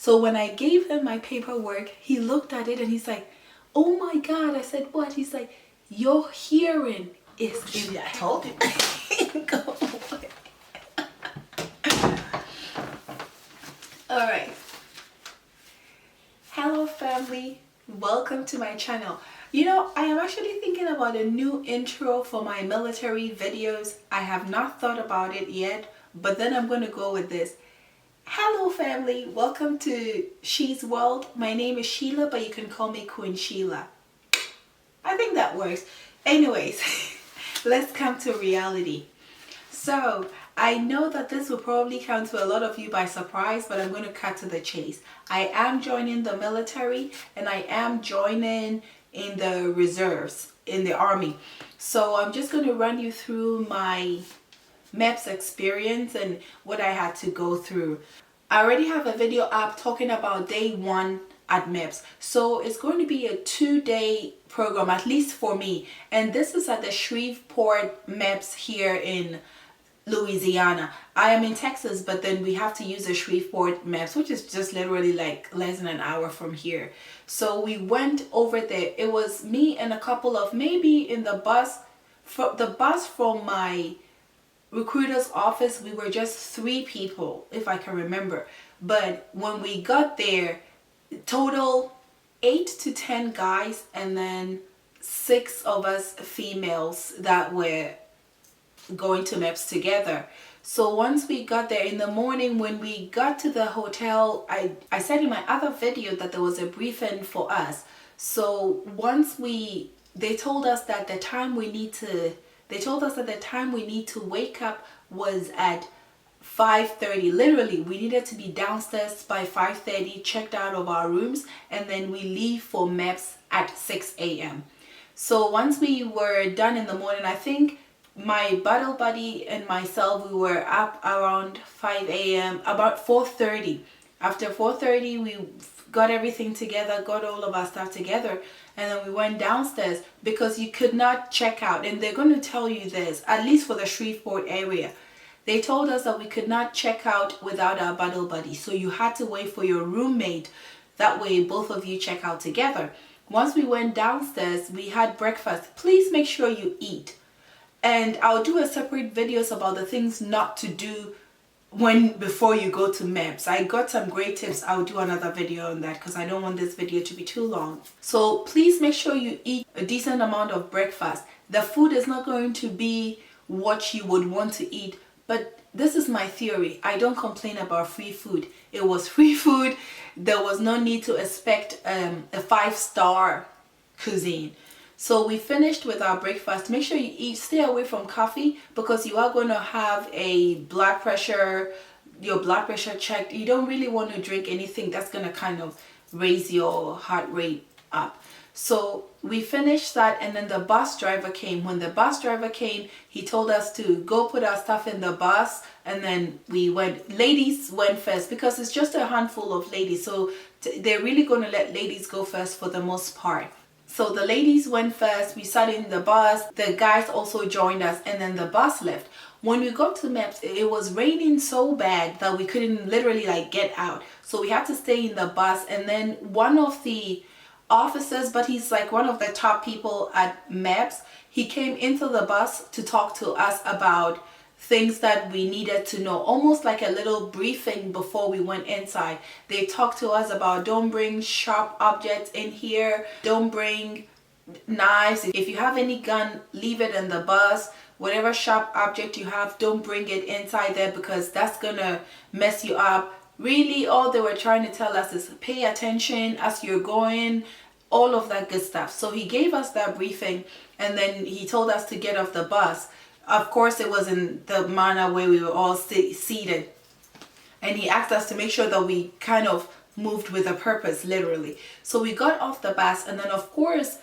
So when I gave him my paperwork, he looked at it and he's like, oh my God. I said, what? He's like, your hearing is impaired. I told him. Go away. All right. Hello family, welcome to my channel. You know, I am actually thinking about a new intro for my military videos. I have not thought about it yet, but then I'm going to go with this. Hello family, welcome to She's World. My name is Sheila, but you can call me Queen Sheila. I think that works. Anyways, let's come to reality. So I know that this will probably come to a lot of you by surprise, but I'm going to cut to the chase. I am joining the military and I am joining in the reserves in the army. So I'm just going to run you through my MEPS experience and what I had to go through. I already have a video up talking about day one at MEPS. So it's going to be a 2-day program, at least for me. And this is at the Shreveport Meps here in Louisiana. I am in Texas, but then we have to use the Shreveport Meps, which is just literally like less than an hour from here. So we went over there. It was me and a couple of, maybe in the bus, from my recruiter's office, we were just 3 people, if I can remember. But when we got there, total 8 to 10 guys and then 6 of us females that were going to MEPS together. So once we got there in the morning, when we got to the hotel, I said in my other video that there was a briefing for us. So once they told us that the time we need to wake up was at 5:30. Literally, we needed to be downstairs by 5:30, checked out of our rooms, and then we leave for MEPS at 6 a.m. So once we were done in the morning, I think my battle buddy and myself, we were up around 5 a.m. about 4:30. After 4:30, we got everything together, got all of our stuff together, and then we went downstairs because you could not check out. And they're going to tell you this, at least for the Shreveport area. They told us that we could not check out without our battle buddy. So you had to wait for your roommate. That way both of you check out together. Once we went downstairs, we had breakfast. Please make sure you eat. And I'll do a separate videos about the things not to do before you go to MEPS. I got some great tips. I'll do another video on that because I don't want this video to be too long. So please make sure you eat a decent amount of breakfast. The food is not going to be what you would want to eat, but this is my theory. I don't complain about free food. It was free food. There was no need to expect a 5-star cuisine. So we finished with our breakfast. Make sure you eat, stay away from coffee because you are going to have your blood pressure checked. You don't really want to drink anything that's going to kind of raise your heart rate up. So we finished that and then the bus driver came. When the bus driver came, he told us to go put our stuff in the bus, and then we went. Ladies went first because it's just a handful of ladies. So they're really going to let ladies go first for the most part. So the ladies went first, we sat in the bus, the guys also joined us, and then the bus left. When we got to MEPS, it was raining so bad that we couldn't literally get out. So we had to stay in the bus, and then one of the officers, but he's like one of the top people at MEPS, he came into the bus to talk to us about things that we needed to know, almost like a little briefing before we went inside. They talked to us about don't bring sharp objects in here, don't bring knives. If you have any gun, leave it in the bus. Whatever sharp object you have, don't bring it inside there because that's gonna mess you up. Really, all they were trying to tell us is pay attention as you're going, all of that good stuff. So he gave us that briefing and then he told us to get off the bus. Of course, it was in the manner where we were all seated. And he asked us to make sure that we kind of moved with a purpose, literally. So we got off the bus, and then of course,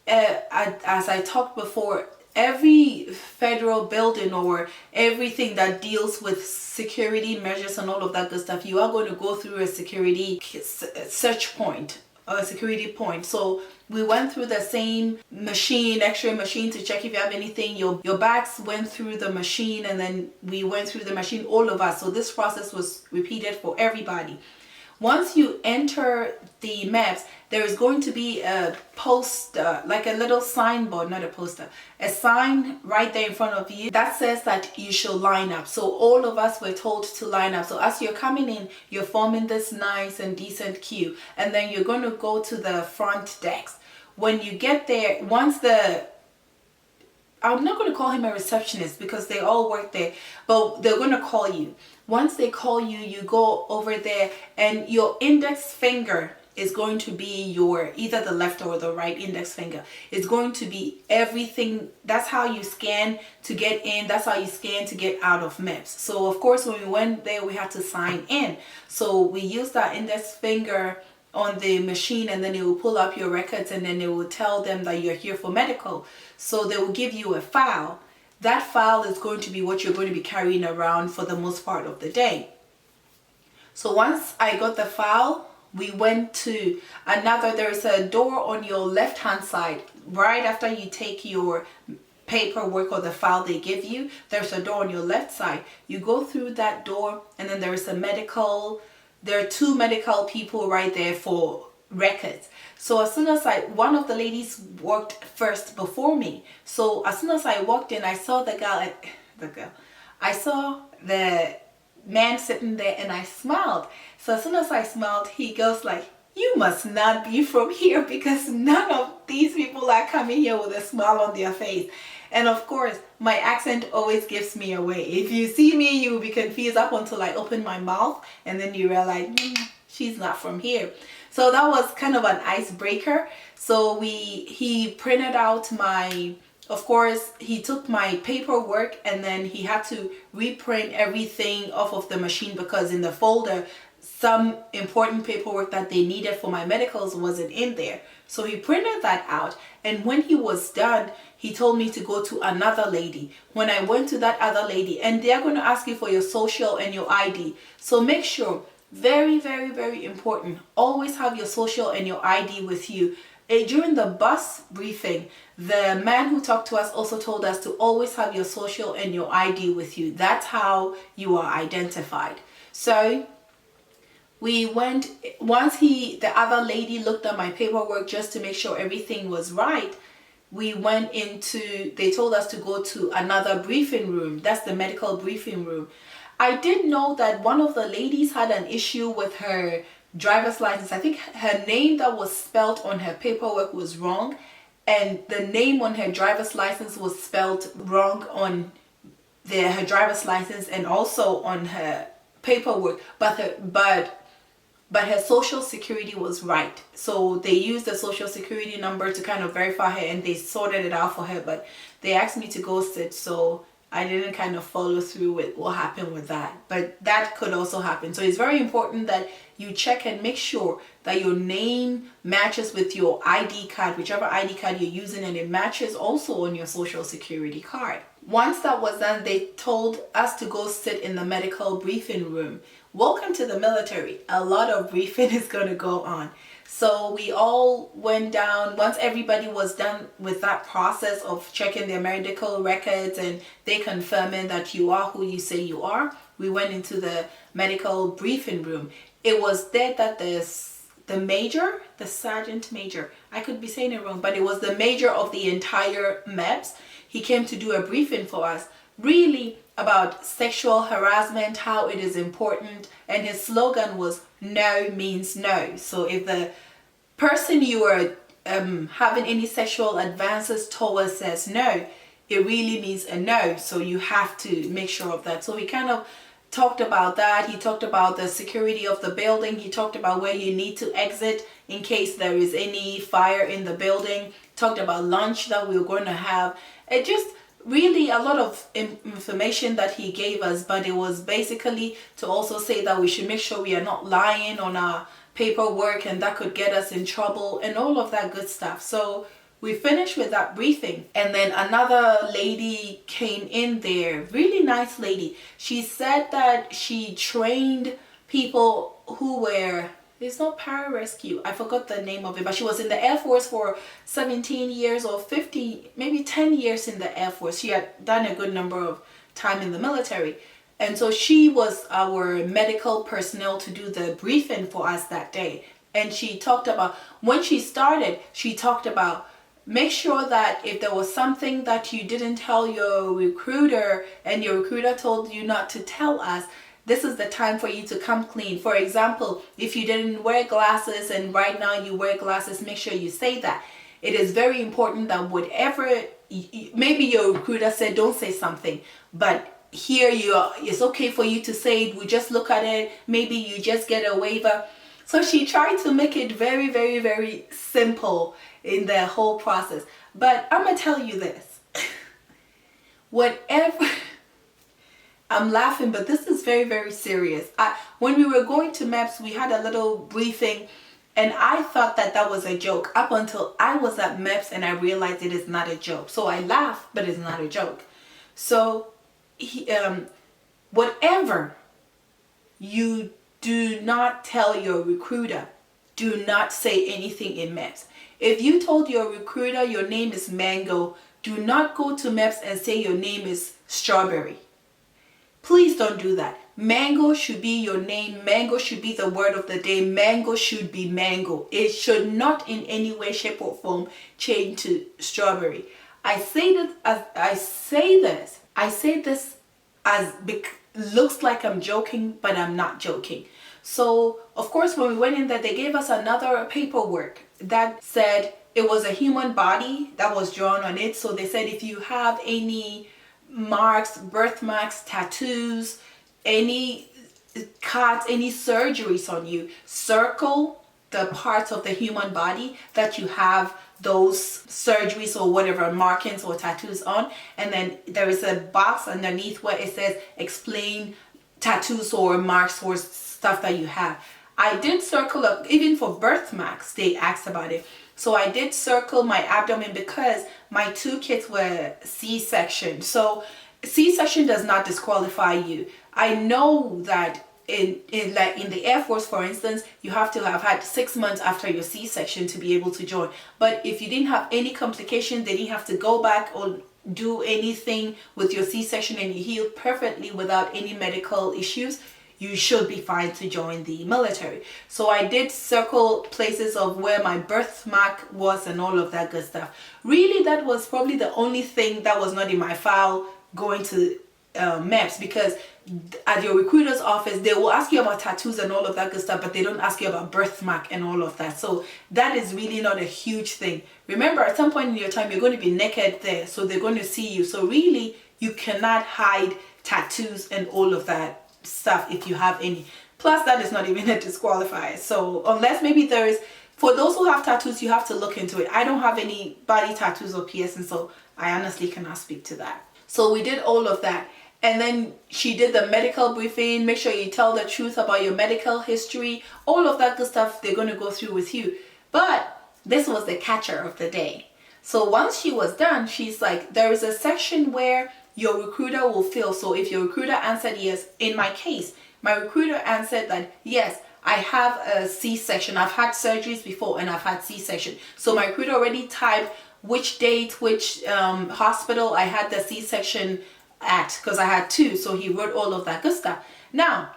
as I talked before, every federal building or everything that deals with security measures and all of that good stuff, you are going to go through a security search point, a security point. So we went through the same machine, X-ray machine, to check if you have anything. Your bags went through the machine, and then we went through the machine, all of us. So this process was repeated for everybody. Once you enter the MEPS, there is going to be a poster, like a little signboard, not a poster, a sign right there in front of you that says that you should line up. So all of us were told to line up. So as you're coming in, you're forming this nice and decent queue, and then you're going to go to the front desk. When you get there, I'm not going to call him a receptionist because they all work there, but they're going to call you. Once they call you, you go over there, and your index finger is going to be your, either the left or the right index finger. It's going to be everything. That's how you scan to get in. That's how you scan to get out of MEPS. So of course, when we went there, we had to sign in. So we used that index finger on the machine, and then it will pull up your records, and then it will tell them that you're here for medical. So they will give you a file. That file is going to be what you're going to be carrying around for the most part of the day. So once I got the file, we went to there's a door on your left hand side. Right after you take your paperwork or the file they give you, there's a door on your left side. You go through that door, and then there are two medical people right there for records. So as soon as one of the ladies worked first before me. So as soon as I walked in, I saw I saw the man sitting there, and I smiled. So as soon as I smiled, he goes like, "You must not be from here, because none of these people are coming here with a smile on their face." And of course, my accent always gives me away. If you see me, you'll be confused up until I open my mouth, and then you realize, she's not from here. So that was kind of an icebreaker. So he printed out of course, he took my paperwork, and then he had to reprint everything off of the machine, because in the folder, some important paperwork that they needed for my medicals wasn't in there. So he printed that out, and when he was done, he told me to go to another lady. When I went to that other lady, and they're going to ask you for your social and your ID. So make sure, very, very, very important, always have your social and your ID with you. During the bus briefing, the man who talked to us also told us to always have your social and your ID with you. That's how you are identified. So we went, the other lady looked at my paperwork just to make sure everything was right. We went they told us to go to another briefing room. That's the medical briefing room. I did know that one of the ladies had an issue with her driver's license. I think her name that was spelled on her paperwork was wrong, and the name on her driver's license was spelled wrong on her driver's license and also on her paperwork, but her social security was right. So they used the social security number to kind of verify her, and they sorted it out for her, but they asked me to go sit, so I didn't kind of follow through with what happened with that. But that could also happen. So it's very important that you check and make sure that your name matches with your ID card, whichever ID card you're using, and it matches also on your social security card. Once that was done, they told us to go sit in the medical briefing room. Welcome to the military. A lot of briefing is going to go on. So we all went down. Once everybody was done with that process of checking their medical records and they confirming that you are who you say you are, we went into the medical briefing room. It was there that the sergeant major, I could be saying it wrong, but it was the major of the entire MEPS. He came to do a briefing for us, really about sexual harassment, how it is important, and his slogan was "No means no." So if the person you are having any sexual advances towards says no, it really means a no. So you have to make sure of that. So we kind of talked about that. He talked about the security of the building. He talked about where you need to exit in case there is any fire in the building. Talked about lunch that we were going to have. It just really a lot of information that he gave us, but it was basically to also say that we should make sure we are not lying on our paperwork, and that could get us in trouble and all of that good stuff. So we finished with that briefing, and then another lady came in there, really nice lady. She said that she trained people who were, it's not pararescue, I forgot the name of it, but she was in the Air Force for 17 years or 50, maybe 10 years in the Air Force. She had done a good number of time in the military. And so she was our medical personnel to do the briefing for us that day. And she talked about, when she started, she talked about, make sure that if there was something that you didn't tell your recruiter and your recruiter told you not to tell us, this is the time for you to come clean. For example, if you didn't wear glasses and right now you wear glasses, make sure you say that. It is very important that whatever, maybe your recruiter said don't say something, but here it's okay for you to say it. We just look at it. Maybe you just get a waiver. So she tried to make it very, very, very simple in the whole process. But I'm going to tell you this. Whatever, I'm laughing, but this is very, very serious. When we were going to MEPS, we had a little briefing, and I thought that that was a joke up until I was at MEPS and I realized it is not a joke. So I laugh, but it's not a joke. So whatever you do not tell your recruiter, do not say anything in MEPS. If you told your recruiter your name is Mango, do not go to MEPS and say your name is Strawberry. Please don't do that. Mango should be your name. Mango should be the word of the day. Mango should be mango. It should not in any way, shape, or form change to strawberry. I say this as looks like I'm joking, but I'm not joking. So, of course, when we went in there, they gave us another paperwork that said it was a human body that was drawn on it. So they said if you have any marks, birthmarks, tattoos, any cuts, any surgeries on you, circle the parts of the human body that you have those surgeries or whatever markings or tattoos on, and then there is a box underneath where it says explain tattoos or marks or stuff that you have. I did circle up, even for birthmarks they asked about it. So I did circle my abdomen because my 2 kids were C-section. So C-section does not disqualify you. I know that in the Air Force, for instance, you have to have had 6 months after your C-section to be able to join. But if you didn't have any complication, they didn't have to go back or do anything with your C-section and you healed perfectly without any medical issues, you should be fine to join the military. So I did circle places of where my birthmark was and all of that good stuff. Really, that was probably the only thing that was not in my file going to MEPS, because at your recruiter's office, they will ask you about tattoos and all of that good stuff, but they don't ask you about birthmark and all of that. So that is really not a huge thing. Remember, at some point in your time, you're going to be naked there, so they're going to see you. So really, you cannot hide tattoos and all of that stuff if you have any. Plus, that is not even a disqualifier. So unless maybe there is, for those who have tattoos, you have to look into it. I don't have any body tattoos or piercings, so I honestly cannot speak to that. So we did all of that. And then she did the medical briefing. Make sure you tell the truth about your medical history. All of that good stuff they're going to go through with you. But this was the catcher of the day. So once she was done, she's like, there is a section where your recruiter will fill. So if your recruiter answered yes, in my case, my recruiter answered that, yes, I have a C-section. I've had surgeries before and I've had C-section. So my recruiter already typed which date, which hospital I had the C-section at, because I had 2. So he wrote all of that good stuff. Now,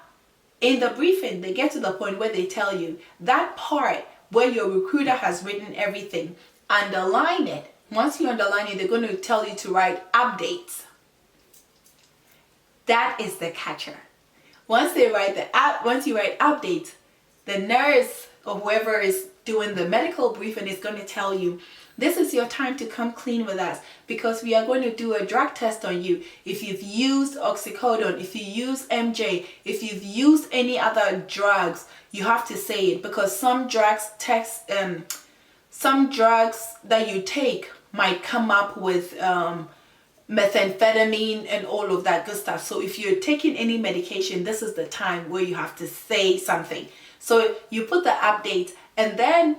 in the briefing, they get to the point where they tell you that part where your recruiter has written everything, underline it. Once you underline it, they're going to tell you to write updates. That is the catcher. Once you write updates, the nurse or whoever is doing the medical briefing is going to tell you, this is your time to come clean with us, because we are going to do a drug test on you. If you've used oxycodone, if you use MJ, if you've used any other drugs, you have to say it, because some drugs that you take might come up with methamphetamine and all of that good stuff. So if you're taking any medication, this is the time where you have to say something. So you put the update, and then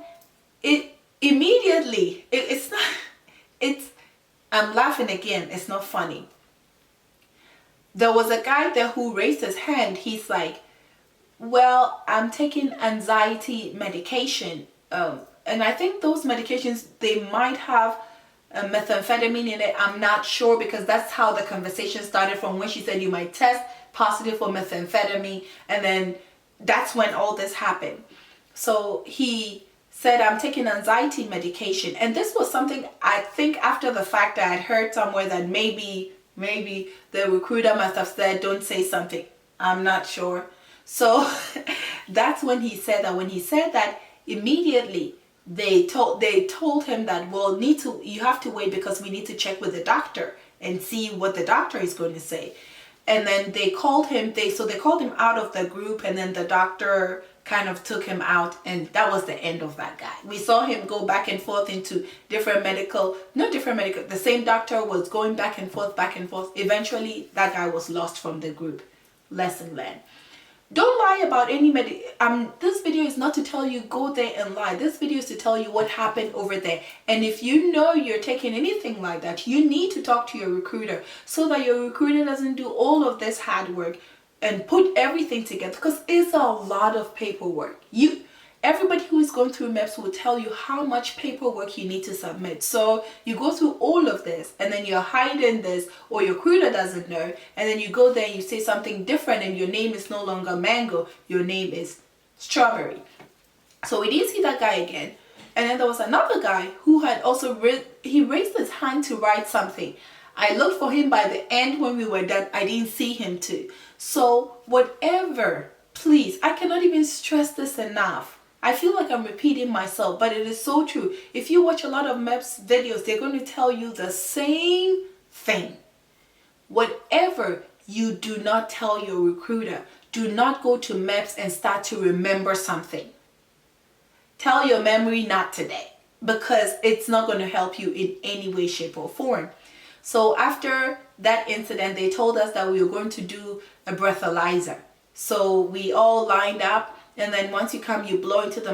I'm laughing again, it's not funny. There was a guy there who raised his hand. He's like, well, I'm taking anxiety medication, and I think those medications, they might have methamphetamine in it. I'm not sure, because that's how the conversation started, from when she said you might test positive for methamphetamine, and then that's when all this happened. So he said, I'm taking anxiety medication. And this was something I think after the fact I had heard somewhere that maybe the recruiter must have said, don't say something. I'm not sure. So that's when he said that. When he said that, immediately they told him that, well, you have to wait because we need to check with the doctor and see what the doctor is going to say. And then they called him, they called him out of the group, and then the doctor kind of took him out, and that was the end of that guy. We saw him go back and forth into the same doctor was going back and forth. Eventually that guy was lost from the group. Lesson learned. Don't lie about any this video is not to tell you go there and lie. This video is to tell you what happened over there. And if you know you're taking anything like that, you need to talk to your recruiter so that your recruiter doesn't do all of this hard work and put everything together, because it's a lot of paperwork. Everybody who is going through MEPS will tell you how much paperwork you need to submit. So you go through all of this, and then you're hiding this, or your recruiter doesn't know, and then you go there and you say something different, and your name is no longer Mango, your name is Strawberry. So we didn't see that guy again. And then there was another guy who had also he raised his hand to write something. I looked for him by the end when we were done. I didn't see him too. So whatever, please, I cannot even stress this enough. I feel like I'm repeating myself, but it is so true. If you watch a lot of MEPS videos, they're going to tell you the same thing. Whatever you do not tell your recruiter, do not go to MEPS and start to remember something. Tell your memory not today, because it's not going to help you in any way, shape, or form. So after that incident, they told us that we were going to do a breathalyzer. So we all lined up, and then once you come, you blow into the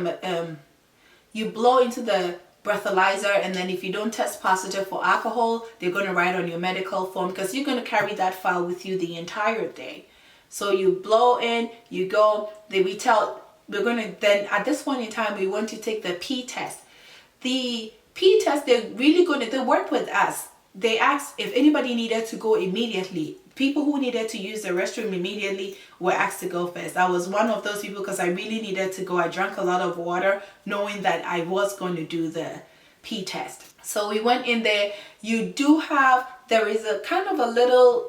breathalyzer, and then if you don't test positive for alcohol, they're going to write on your medical form, because you're going to carry that file with you the entire day. So you blow in, you go, then at this point in time, we want to take the P test. The P test, they worked with us. They asked if anybody needed to go immediately. People who needed to use the restroom immediately were asked to go first. I was one of those people because I really needed to go. I drank a lot of water knowing that I was going to do the P test. So we went in there. There is a kind of a little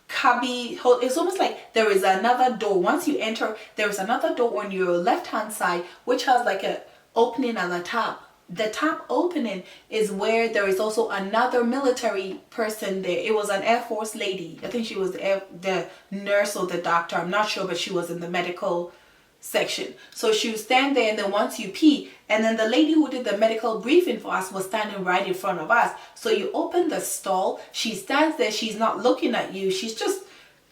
cubby hole. It's almost like there is another door. Once you enter, there is another door on your left hand side which has like a opening at the top. The top opening is where there is also another military person there. It was an Air Force lady. I think she was the nurse or the doctor. I'm not sure, but she was in the medical section. So she would stand there, and then once you pee, and then the lady who did the medical briefing for us was standing right in front of us. So you open the stall. She stands there. She's not looking at you. She's just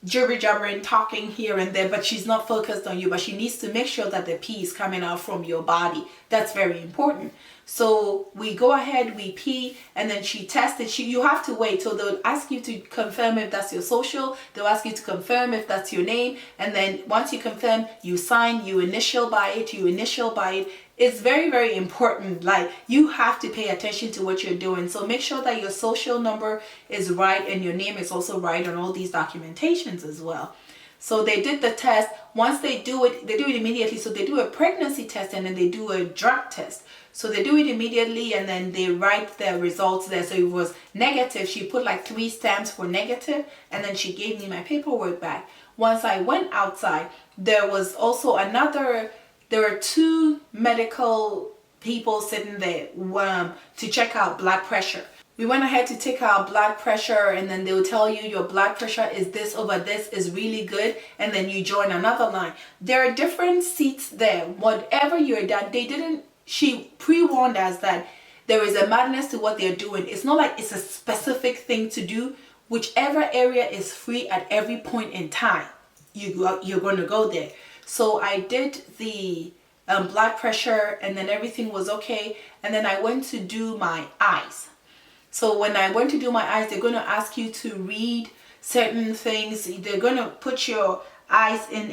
jibber-jabbering, talking here and there, but she's not focused on you. But she needs to make sure that the pee is coming out from your body. That's very important. So we go ahead, we pee, and then she tested. You have to wait. So they'll ask you to confirm if that's your social. They'll ask you to confirm if that's your name. And then once you confirm, you sign, you initial by it. It's very, very important. Like, you have to pay attention to what you're doing. So make sure that your social number is right and your name is also right on all these documentations as well. So they did the test. Once they do it immediately. So they do a pregnancy test, and then they do a drug test. So they do it immediately, and then they write the results there. So it was negative. She put like 3 stamps for negative, and then she gave me my paperwork back. Once I went outside, there was also there were 2 medical people sitting there to check out blood pressure. We went ahead to take our blood pressure, and then they will tell you your blood pressure is this over this is really good, and then you join another line. There are different seats there. Whatever you're done, she pre-warned us that there is a madness to what they're doing. It's not like it's a specific thing to do. Whichever area is free at every point in time, you're going to go there. So I did the blood pressure, and then everything was okay. And then I went to do my eyes. So when I went to do my eyes, they're going to ask you to read certain things. They're going to put your eyes in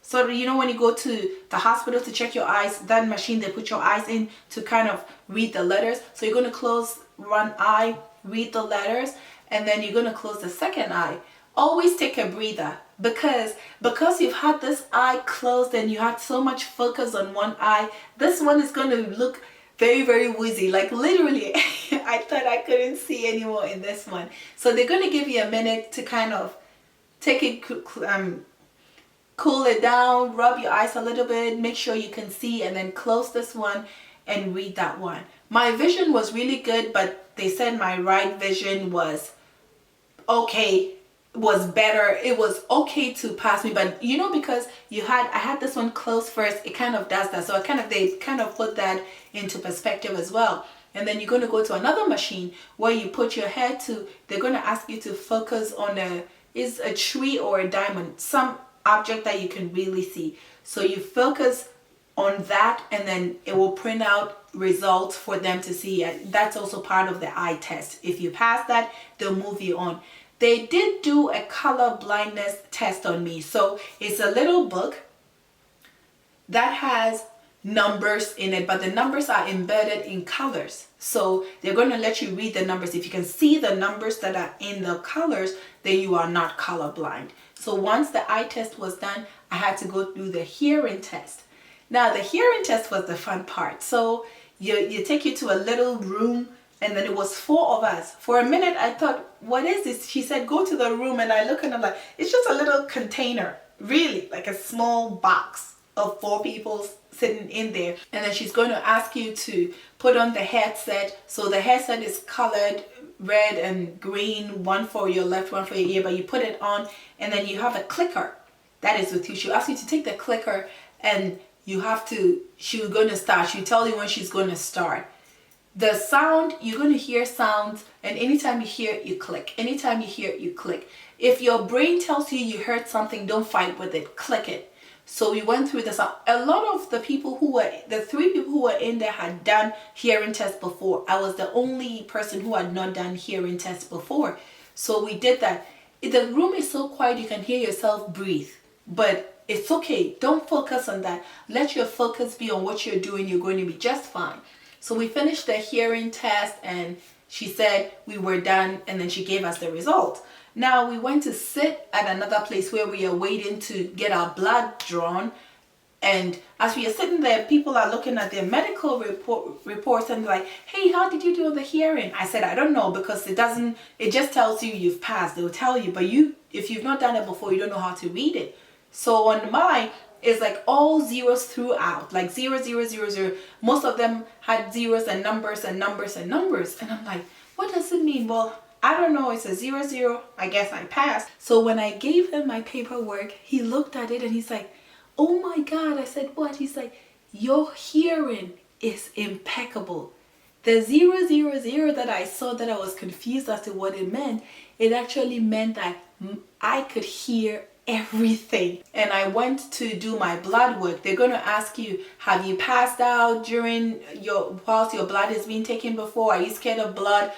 so you know when you go to the hospital to check your eyes, that machine they put your eyes in to kind of read the letters. So you're going to close one eye, read the letters, and then you're going to close the second eye. always take a breather, because you've had this eye closed and you had so much focus on one eye, this one is going to look very, very woozy. Like literally, I thought I couldn't see anymore in this one. So they're going to give you a minute to kind of take it, cool it down, rub your eyes a little bit, make sure you can see, and then close this one and read that one. My vision was really good, but they said my right vision was okay, was better. It was okay to pass me, but you know, because I had this one closed first, it kind of does that. So they kind of put that into perspective as well. And then you're going to go to another machine where you put your head to, they're going to ask you to focus on a tree or a diamond, some object that you can really see. So you focus on that, and then it will print out results for them to see. That's also part of the eye test. If you pass that, they'll move you on. They did do a color blindness test on me. So it's a little book that has numbers in it, but the numbers are embedded in colors. So they're going to let you read the numbers. If you can see the numbers that are in the colors, then you are not colorblind. So once the eye test was done, I had to go through the hearing test. Now the hearing test was the fun part. So you take you to a little room, and then it was 4 of us. For a minute I thought, what is this? She said, go to the room, and I look and I'm like, it's just a little container, really, like a small box of 4 people sitting in there. And then she's going to ask you to put on the headset. So the headset is colored red and green, one for your left, one for your ear, but you put it on, and then you have a clicker that is with you. She'll ask you to take the clicker, and she's going to start. She'll tell you when she's going to start. The sound, you're going to hear sounds, and anytime you hear it, you click. Anytime you hear it, you click. If your brain tells you heard something, don't fight with it, click it. So we went through this. A lot of the 3 people who were in there had done hearing tests before. I was the only person who had not done hearing tests before. So we did that. The room is so quiet you can hear yourself breathe, but it's okay. Don't focus on that. Let your focus be on what you're doing. You're going to be just fine. So we finished the hearing test, and she said we were done, and then she gave us the result. Now we went to sit at another place where we are waiting to get our blood drawn. And as we are sitting there, people are looking at their medical reports and like, hey, how did you do the hearing? I said, I don't know, because it just tells you you've passed. They'll tell you, but if you've not done it before, you don't know how to read it. So on mine, it's like all zeros throughout, like 0, 0, 0, 0. Most of them had zeros and numbers and numbers and numbers. And I'm like, what does it mean? Well, I don't know. It's a 0, 0. I guess I passed. So when I gave him my paperwork, he looked at it and he's like, oh my God. I said, what? He's like, your hearing is impeccable. The 0, 0, 0 that I saw, that I was confused as to what it meant, it actually meant that I could hear everything. And I went to do my blood work. They're going to ask you, have you passed out whilst your blood is being taken before? Are you scared of blood?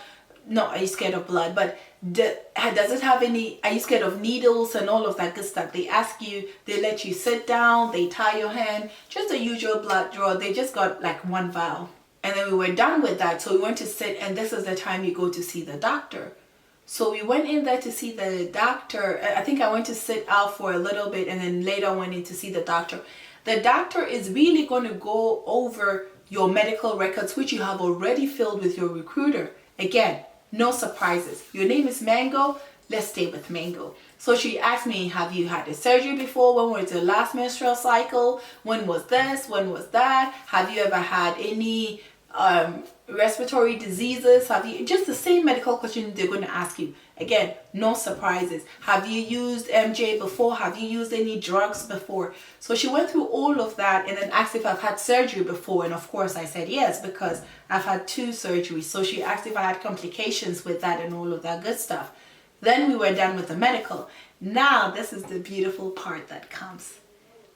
No, are you scared of blood? But does it have any, are you scared of needles and all of that good stuff? They ask you, they let you sit down, they tie your hand, just the usual blood draw. They just got like 1 vial. And then we were done with that. So we went to sit, and this is the time you go to see the doctor. So we went in there to see the doctor. I think I went to sit out for a little bit, and then later went in to see the doctor. The doctor is really going to go over your medical records, which you have already filled with your recruiter. Again, no surprises. Your name is Mango. Let's stay with Mango. So she asked me, have you had a surgery before? When was your last menstrual cycle? When was this? When was that? Have you ever had any respiratory diseases? Have you, just the same medical questions they're going to ask you. Again, no surprises. Have you used MJ before? Have you used any drugs before? So she went through all of that and then asked if I've had surgery before, and of course I said yes, because I've had 2 surgeries. So she asked if I had complications with that and all of that good stuff. Then we were done with the medical. Now this is the beautiful part that comes,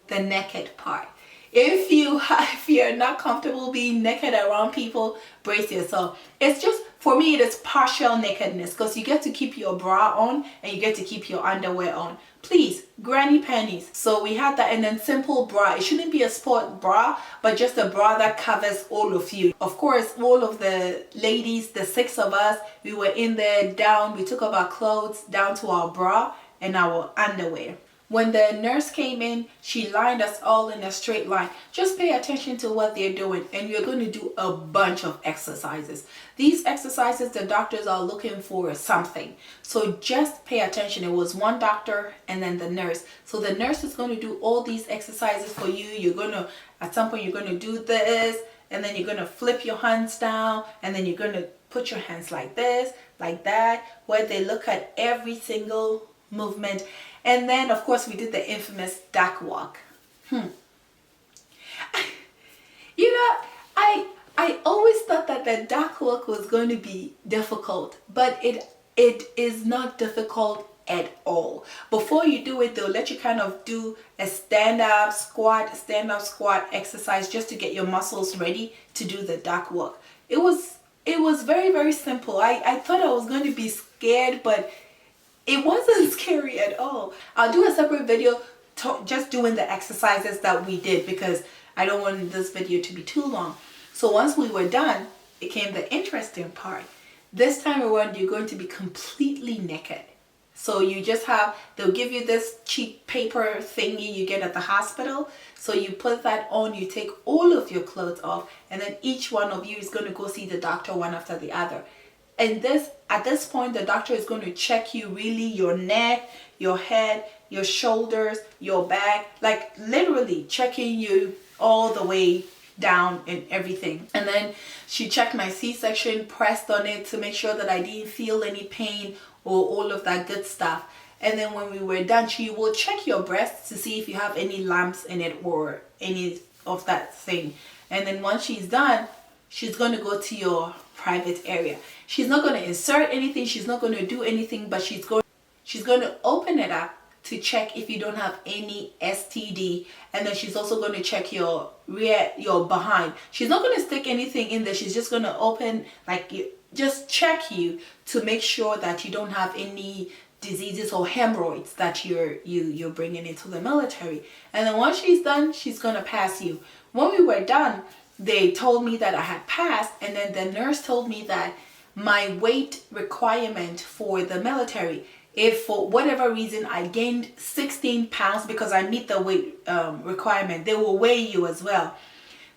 the naked part. If you're not comfortable being naked around people, brace yourself. It's just, for me, it is partial nakedness, because you get to keep your bra on and you get to keep your underwear on. Please, granny panties. So we had that, and then simple bra. It shouldn't be a sport bra, but just a bra that covers all of you. Of course, all of the ladies, the 6 of us, we were in there down. We took off our clothes down to our bra. and our underwear. When the nurse came in, she lined us all in a straight line. Just pay attention to what they're doing, and you're going to do a bunch of exercises. These exercises, the doctors are looking for something. So just pay attention. It was one doctor and then the nurse. So the nurse is going to do all these exercises for you. You're going to, at some point, you're going to do this, and then you're going to flip your hands down, and then you're going to put your hands like this, like that, where they look at every single movement. And then, of course, we did the infamous duck walk. You know, I always thought that the duck walk was going to be difficult, but it is not difficult at all. Before you do it, they'll let you kind of do a stand-up squat exercise just to get your muscles ready to do the duck walk. It was very, very simple. I thought I was going to be scared, but it wasn't scary at all. I'll do a separate video just doing the exercises that we did, because I don't want this video to be too long. So once we were done, it came the interesting part. This time around, you're going to be completely naked. So you just they'll give you this cheap paper thingy you get at the hospital. So you put that on, you take all of your clothes off, and then each one of you is going to go see the doctor one after the other. And at this point, the doctor is going to check you really, your neck, your head, your shoulders, your back, like literally checking you all the way down and everything. And then she checked my C-section, pressed on it to make sure that I didn't feel any pain or all of that good stuff. And then when we were done, she will check your breasts to see if you have any lumps in it or any of that thing. And then once she's done, she's going to go to your private area. She's not going to insert anything. She's not going to do anything, but she's going to open it up to check if you don't have any STD. And then she's also going to check your rear, your behind. She's not going to stick anything in there. She's just going to open, just check you to make sure that you don't have any diseases or hemorrhoids that you're bringing into the military. And then once she's done, she's going to pass you. When we were done, they told me that I had passed, and then the nurse told me that my weight requirement for the military, if for whatever reason I gained 16 pounds, because I meet the weight requirement, they will weigh you as well.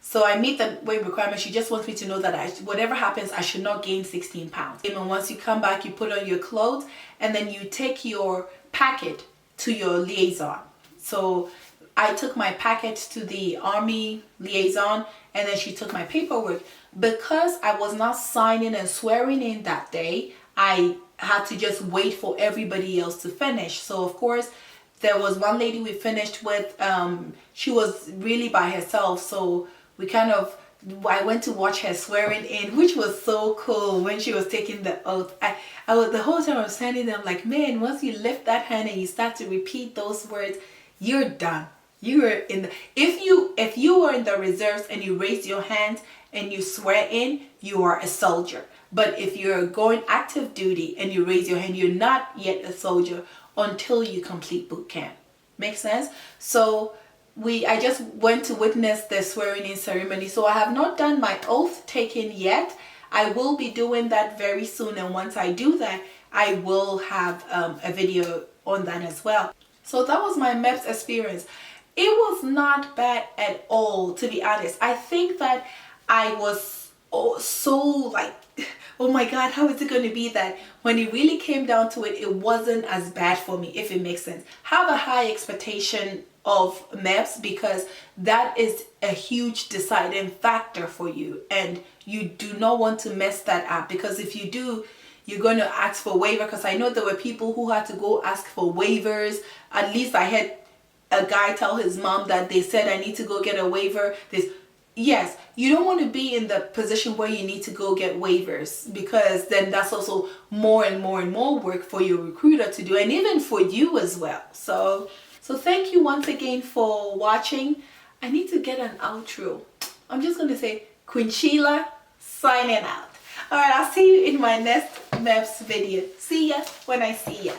So I meet the weight requirement. She just wants me to know that whatever happens, I should not gain 16 pounds. And once you come back, you put on your clothes, and then you take your packet to your liaison. So I took my packet to the Army liaison, and then she took my paperwork. Because I was not signing and swearing in that day, I had to just wait for everybody else to finish. So of course, there was one lady we finished with. She was really by herself, so I went to watch her swearing in, which was so cool when she was taking the oath. I was the whole time I was standing there, I'm like, man, once you lift that hand and you start to repeat those words, you're done. You are in the, if you were in the reserves and you raise your hands and you swear in, you are a soldier. But if you're going active duty and you raise your hand, you're not yet a soldier until you complete boot camp. Make sense? So I just went to witness the swearing in ceremony. So I have not done my oath taking yet. I will be doing that very soon, and once I do that, I will have a video on that as well. So that was my MEPS experience. It was not bad at all, to be honest. I think that I was so like, oh my God, how is it going to be that when it really came down to it, it wasn't as bad for me, if it makes sense. Have a high expectation of MEPS, because that is a huge deciding factor for you, and you do not want to mess that up, because if you do, you're going to ask for waiver. Because I know there were people who had to go ask for waivers. At least I had a guy tell his mom that they said I need to go get a waiver. Yes, you don't want to be in the position where you need to go get waivers, because then that's also more and more and more work for your recruiter to do, and even for you as well. So thank you once again for watching. I need to get an outro. I'm just going to say, Queen Sheila signing out. All right, I'll see you in my next MEPS video. See ya when I see ya.